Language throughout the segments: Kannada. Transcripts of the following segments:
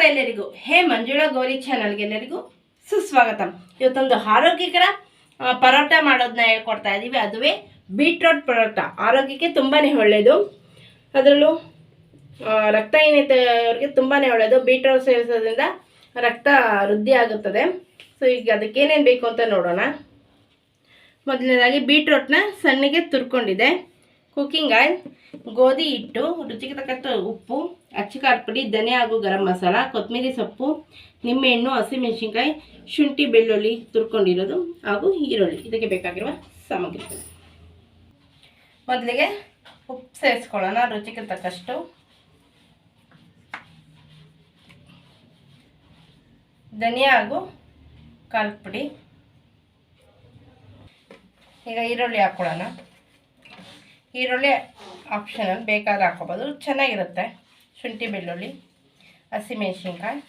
ಎಲ್ಲರಿಗೂ ಹೇ ಮಂಜುಳಾ ಗೌರಿ ಚಾನಲ್ಗೆ ಎಲ್ಲರಿಗೂ ಸುಸ್ವಾಗತ. ಇವತ್ತೊಂದು ಆರೋಗ್ಯಕರ ಪರೋಟ ಮಾಡೋದನ್ನ ಹೇಳ್ಕೊಡ್ತಾ ಇದ್ದೀವಿ. ಅದುವೇ ಬೀಟ್ರೋಟ್ ಪರೋಟ. ಆರೋಗ್ಯಕ್ಕೆ ತುಂಬಾ ಒಳ್ಳೆಯದು. ಅದರಲ್ಲೂ ರಕ್ತಹೀನತೆಯವರಿಗೆ ತುಂಬಾ ಒಳ್ಳೆಯದು. ಬೀಟ್ರೋಟ್ ಸೇವಿಸೋದ್ರಿಂದ ರಕ್ತ ವೃದ್ಧಿ ಆಗುತ್ತದೆ. ಸೊ ಈಗ ಅದಕ್ಕೇನೇನು ಬೇಕು ಅಂತ ನೋಡೋಣ. ಮೊದಲನೇದಾಗಿ ಬೀಟ್ರೋಟ್ನ ಸಣ್ಣಗೆ ತುರ್ಕೊಂಡಿದೆ, ಕುಕ್ಕಿಂಗ್ ಆಯಿಲ್, ಗೋಧಿ ಹಿಟ್ಟು, ರುಚಿಗೆ ತಕ್ಕಷ್ಟು ಉಪ್ಪು, ಅಚ್ಚಕಾರದ ಪುಡಿ, ಧನಿಯಾ ಹಾಗೂ ಗರಂ ಮಸಾಲ, ಕೊತ್ತಂಬರಿ ಸೊಪ್ಪು, ನಿಂಬೆಹಣ್ಣು, ಹಸಿಮೆಣಸಿನ್ಕಾಯಿ, ಶುಂಠಿ ಬೆಳ್ಳುಳ್ಳಿ ತುರ್ಕೊಂಡಿರೋದು ಹಾಗೂ ಈರುಳ್ಳಿ. ಇದಕ್ಕೆ ಬೇಕಾಗಿರುವ ಸಾಮಗ್ರಿಗಳು. ಮೊದಲಿಗೆ ಉಪ್ಪು ಸೇರಿಸ್ಕೊಳ್ಳೋಣ ರುಚಿಗೆ ತಕ್ಕಷ್ಟು. ಧನಿಯಾ ಹಾಗೂ ಖಾರದ ಪುಡಿ. ಈಗ ಈರುಳ್ಳಿ ಹಾಕ್ಕೊಳ್ಳೋಣ. ಈರುಳ್ಳಿ ಆಪ್ಷನಲ್, ಬೇಕಾದ್ರೆ ಹಾಕೋಬೋದು, ಚೆನ್ನಾಗಿರುತ್ತೆ. ಶುಂಠಿ ಬೆಳ್ಳುಳ್ಳಿ, ಹಸಿಮೆಣಸಿನ್ಕಾಯಿ,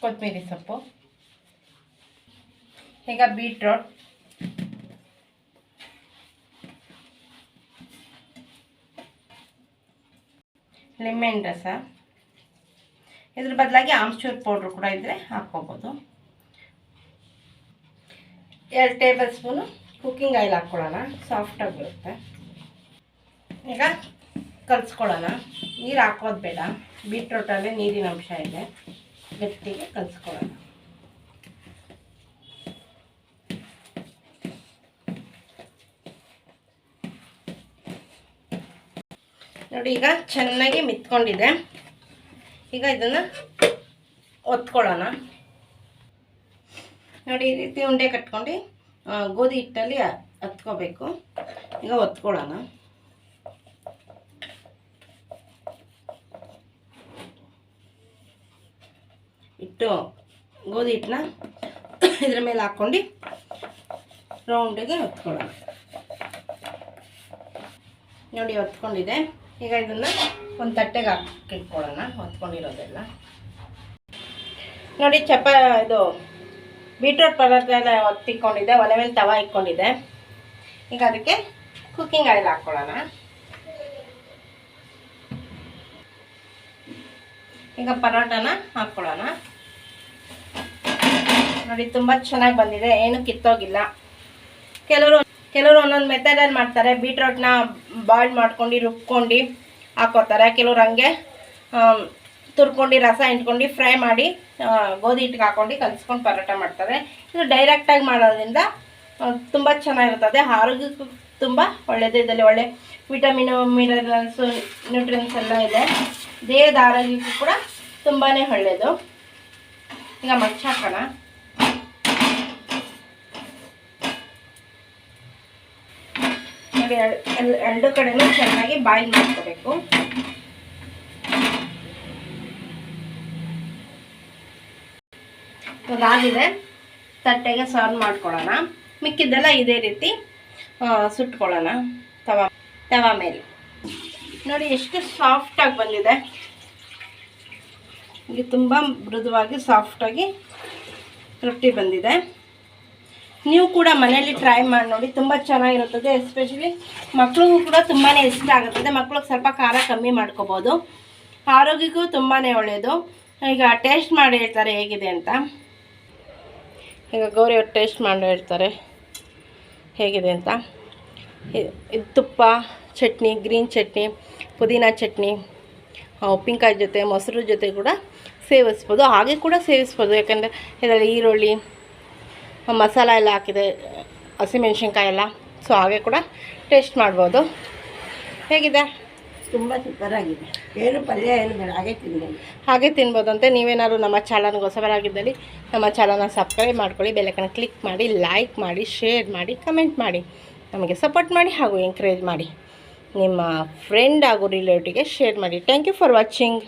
ಕೊತ್ತಂಬರಿ ಸೊಪ್ಪು. ಈಗ ಬೀಟ್ರೋಟ್, ಲೆಮನ್ ರಸ, ಇದ್ರ ಬದಲಾಗಿ ಆಮ್ಚೂರ್ ಪೌಡ್ರ್ ಕೂಡ ಇದ್ದರೆ ಹಾಕ್ಕೋಬೋದು. 2 ಟೇಬಲ್ ಸ್ಪೂನು ಕುಕ್ಕಿಂಗ್ ಆಯಿಲ್ ಹಾಕ್ಕೊಳ್ಳೋಣ, ಸಾಫ್ಟಾಗಿ ಬರುತ್ತೆ. ಈಗ ಕಲಿಸ್ಕೊಳ್ಳೋಣ. ನೀರು ಹಾಕೋದು ಬೇಡ, ಬೀಟ್ರೋಟಲ್ಲಿ ನೀರಿನ ಅಂಶ ಇದೆ. ಗಟ್ಟಿಗೆ ಕಲಿಸ್ಕೊಳ್ಳೋಣ. ನೋಡಿ, ಈಗ ಚೆನ್ನಾಗಿ ಮಿತ್ಕೊಂಡಿದೆ. ಈಗ ಇದನ್ನು ಒತ್ಕೊಳ್ಳೋಣ. ನೋಡಿ, ಈ ರೀತಿ ಉಂಡೆ ಕಟ್ಕೊಂಡು ಗೋಧಿ ಹಿಟ್ಟಲ್ಲಿ ಹತ್ಕೋಬೇಕು. ಈಗ ಒತ್ಕೊಳ್ಳೋಣ. ಇಟ್ಟು ಗೋಧಿ ಹಿಟ್ಟನ್ನ ಇದ್ರ ಮೇಲೆ ಹಾಕ್ಕೊಂಡು ರೌಂಡಿಗೆ ಹೊತ್ಕೊಳ್ಳೋಣ. ನೋಡಿ, ಹೊತ್ಕೊಂಡಿದೆ. ಈಗ ಇದನ್ನು ಒಂದು ತಟ್ಟೆಗೆ ಹಾಕಿಟ್ಕೊಳ್ಳೋಣ, ಹೊತ್ಕೊಂಡಿರೋದೆಲ್ಲ. ನೋಡಿ, ಇದು ಬೀಟ್ರೋಟ್ ಪದಾರ್ಥ ಎಲ್ಲ ಹೊತ್ತಿಕೊಂಡಿದ್ದೆ. ಒಲೆ ಮೇಲೆ ತವ ಇಟ್ಕೊಂಡಿದ್ದೆ. ಈಗ ಅದಕ್ಕೆ ಕುಕ್ಕಿಂಗ್ ಆಯಿಲ್ ಹಾಕ್ಕೊಳ್ಳೋಣ. ಈಗ ಪರೋಟನ ಹಾಕ್ಕೊಳ್ಳೋಣ. ನೋಡಿ, ತುಂಬ ಚೆನ್ನಾಗಿ ಬಂದಿದೆ, ಏನು ಕಿತ್ತೋಗಿಲ್ಲ. ಕೆಲವರು ಒಂದೊಂದು ಮೆಥಡಲ್ಲಿ ಮಾಡ್ತಾರೆ. ಬೀಟ್ರೋಟ್ನ ಬಾಯ್ಲ್ ಮಾಡ್ಕೊಂಡು ರುಬ್ಕೊಂಡು ಹಾಕೋತಾರೆ. ಕೆಲವ್ರು ಹಂಗೆ ತುರ್ಕೊಂಡು ರಸ ಇಂಟ್ಕೊಂಡು ಫ್ರೈ ಮಾಡಿ ಗೋಧಿ ಹಿಟ್ಟಿಗೆ ಹಾಕೊಂಡು ಕಲಿಸ್ಕೊಂಡು ಪರೋಟ ಮಾಡ್ತಾರೆ. ಇದು ಡೈರೆಕ್ಟಾಗಿ ಮಾಡೋದ್ರಿಂದ ತುಂಬ ಚೆನ್ನಾಗಿರ್ತದೆ. ಆರೋಗ್ಯಕ್ಕೂ ತುಂಬ ಒಳ್ಳೆಯದು. ಇದರಲ್ಲಿ ಒಳ್ಳೆ ವಿಟಮಿನು, ಮಿನರಲ್ಸು, ನ್ಯೂಟ್ರಿಯನ್ಸ್ ಎಲ್ಲ ಇದೆ. ದೇಹದ ಆರೋಗ್ಯಕ್ಕೂ ಕೂಡ ತುಂಬಾ ಒಳ್ಳೆಯದು. ಈಗ ಮಚ್ಚಾಕೋಣ. ನೋಡಿ, ಎರಡು ಕಡೆನೂ ಚೆನ್ನಾಗಿ ಬಾಯ್ಲ್ ಮಾಡ್ಕೋಬೇಕು. ಅದಾಗಿದೆ, ತಟ್ಟೆಗೆ ಸರ್ವ್ ಮಾಡ್ಕೊಳ್ಳೋಣ. ಮಿಕ್ಕಿದ್ದೆಲ್ಲ ಇದೇ ರೀತಿ ಸುಟ್ಕೊಳ್ಳೋಣ ತವ ಮೇಲೆ. ನೋಡಿ, ಎಷ್ಟು ಸಾಫ್ಟಾಗಿ ಬಂದಿದೆ. ಇಲ್ಲಿ ತುಂಬ ಮೃದುವಾಗಿ ಸಾಫ್ಟಾಗಿ ರೊಟ್ಟಿ ಬಂದಿದೆ. ನೀವು ಕೂಡ ಮನೆಯಲ್ಲಿ ಟ್ರೈ ಮಾಡಿ ನೋಡಿ, ತುಂಬ ಚೆನ್ನಾಗಿರುತ್ತದೆ. ಎಸ್ಪೆಷಲಿ ಮಕ್ಳಿಗೂ ಕೂಡ ತುಂಬಾ ಇಷ್ಟ ಆಗುತ್ತದೆ. ಮಕ್ಳಿಗೆ ಸ್ವಲ್ಪ ಖಾರ ಕಮ್ಮಿ ಮಾಡ್ಕೋಬೋದು. ಆರೋಗ್ಯಕ್ಕೂ ತುಂಬಾ ಒಳ್ಳೆಯದು. ಈಗ ಟೇಸ್ಟ್ ಮಾಡಿ ಹೇಳ್ತಾರೆ ಹೇಗಿದೆ ಅಂತ. ಈಗ ಗೌರಿ ಅವ್ರು ಟೇಸ್ಟ್ ಮಾಡಿ ಹೇಳ್ತಾರೆ ಹೇಗಿದೆ ಅಂತ. ಇದು ತುಪ್ಪ, ಚಟ್ನಿ, ಗ್ರೀನ್ ಚಟ್ನಿ, ಪುದೀನ ಚಟ್ನಿ, ಉಪ್ಪಿನಕಾಯಿ ಜೊತೆ, ಮೊಸರು ಜೊತೆ ಕೂಡ ಸೇವಿಸ್ಬೋದು. ಹಾಗೆ ಕೂಡ ಸೇವಿಸ್ಬೋದು. ಯಾಕಂದರೆ ಇದರಲ್ಲಿ ಈರುಳ್ಳಿ, ಮಸಾಲ ಎಲ್ಲ ಹಾಕಿದೆ, ಹಸಿಮೆಣ್ಸಿನ್ಕಾಯಿ ಎಲ್ಲ. ಸೊ ಹಾಗೆ ಕೂಡ ಟೇಸ್ಟ್ ಮಾಡ್ಬೋದು. ಹೇಗಿದೆ? ತುಂಬ ಸೂಪರಾಗಿದೆ. ಏನು ಪಲ್ಯ ಏನು ಬೇಡ, ಹಾಗೆ ತಿನ್ಬೋದಂತೆ. ನೀವೇನಾದ್ರು ನಮ್ಮ ಚಾನಲ್ಗೆ ಹೊಸಬರಾಗಿದ್ದಲ್ಲಿ ನಮ್ಮ ಚಾನಲ್ನ ಸಬ್ಸ್ಕ್ರೈಬ್ ಮಾಡ್ಕೊಳ್ಳಿ, ಬೆಲ್ಲೈಕನ್ ಕ್ಲಿಕ್ ಮಾಡಿ, ಲೈಕ್ ಮಾಡಿ, ಶೇರ್ ಮಾಡಿ, ಕಮೆಂಟ್ ಮಾಡಿ, ನಮಗೆ ಸಪೋರ್ಟ್ ಮಾಡಿ ಹಾಗೂ ಎಂಕರೇಜ್ ಮಾಡಿ. ನಿಮ್ಮ ಫ್ರೆಂಡ್ ಹಾಗೂ ರಿಲೇಟಿವ್ಗೆ ಶೇರ್ ಮಾಡಿ. Thank you for watching.